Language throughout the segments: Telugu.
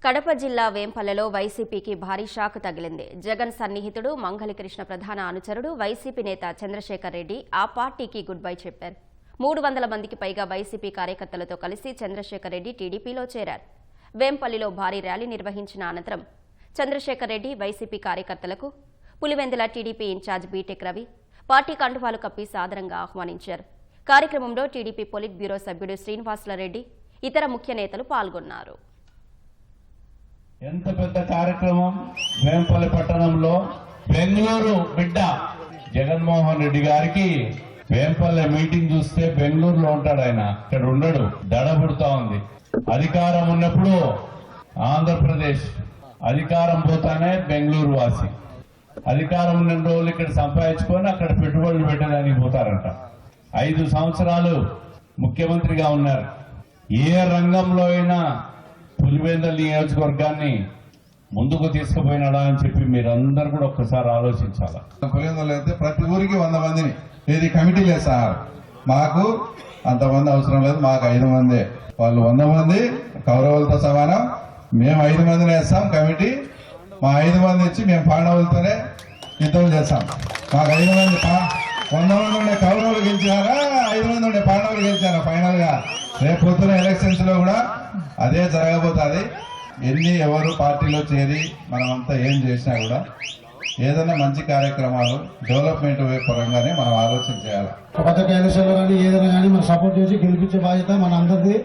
కడప జిల్లా వేంపల్లెలో వైసీపీకి భారీ షాక్ తగిలింది. జగన్ సన్నిహితుడు మంగళకృష్ణ ప్రధాన అనుచరుడు వైసీపీ నేత చంద్రశేఖర్ రెడ్డి ఆ పార్టీకి గుడ్ బై చెప్పారు. 300 మందికి పైగా వైసీపీ కార్యకర్తలతో కలిసి చంద్రశేఖర్ రెడ్డి టీడీపీలో చేరారు. వేంపల్లిలో భారీ ర్యాలీ నిర్వహించిన అనంతరం చంద్రశేఖర్ రెడ్డి వైసీపీ కార్యకర్తలకు Pulivendula TDP incharge BTech Ravi party కండువాలు కప్పి సాదరంగా ఆహ్వానించారు. కార్యక్రమంలో టీడీపీ పొలిట్ బ్యూరో సభ్యుడు శ్రీనివాసులరెడ్డి ఇతర ముఖ్య నేతలు పాల్గొన్నారు. ఎంత పెద్ద కార్యక్రమం! వేంపల్లి పట్టణంలో బెంగళూరు బిడ్డ జగన్మోహన్ రెడ్డి గారికి వేంపల్లి మీటింగ్ చూస్తే బెంగళూరులో ఉంటాడు ఆయన, ఇక్కడ ఉండడు. దడబుడుతా ఉంది. అధికారం ఉన్నప్పుడు ఆంధ్రప్రదేశ్, అధికారం పోతానే బెంగళూరు వాసి. అధికారం ఉన్న రోజులు ఇక్కడ సంపాదించుకొని అక్కడ పెట్టుబడులు పెట్టడానికి పోతారంట. 5 సంవత్సరాలు ముఖ్యమంత్రిగా ఉన్నారు. ఏ రంగంలో అయినా పులివెందుల నియోజకవర్గాన్ని ముందుకు తీసుకుపోయినాడా అని చెప్పి మీరందరూ కూడా ఒక్కసారి ఆలోచించాలి. పులివెందులు అయితే ప్రతి ఊరికి 100 మందిని ఏది కమిటీ లేదు సార్, మాకు అంతమంది అవసరం లేదు, మాకు 5 మంది. వాళ్ళు 100 మంది కౌరవులతో సమానం, మేము 5 మందిని వేస్తాం కమిటీ. మా 5 మంది ఇచ్చి మేము పాండవులతోనే యుద్ధం చేస్తాం. మాకు 5 మంది 100 మంది ఉండే కౌరవులు గెలిచారా, 5 మంది ఉండే పాండవులు గెలిచారా? ఫైనల్ గా రేపు పొద్దున ఎలక్షన్స్ లో కూడా అదే జరగబోతుంది. ఎవరు పార్టీలో చేరి మనమంతా ఏం చేసినా కూడా ఏదైనా మంచి కార్యక్రమాలు డెవలప్మెంట్ పరంగానే మనం ఆలోచన చేయాలి. పథక ఎలక్షన్లో కానీ ఏదైనా కానీ మనం సపోర్ట్ చేసి గెలిపించే బాధ్యత మన అందరిది,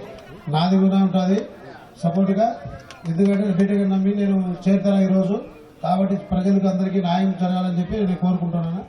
నాది కూడా ఉంటుంది సపోర్ట్గా. ఎందుకంటే బీటెక్ నమ్మి నేను చేరుతాను ఈరోజు, కాబట్టి ప్రజలకు అందరికీ న్యాయం జరగాలని చెప్పి నేను కోరుకుంటున్నాను.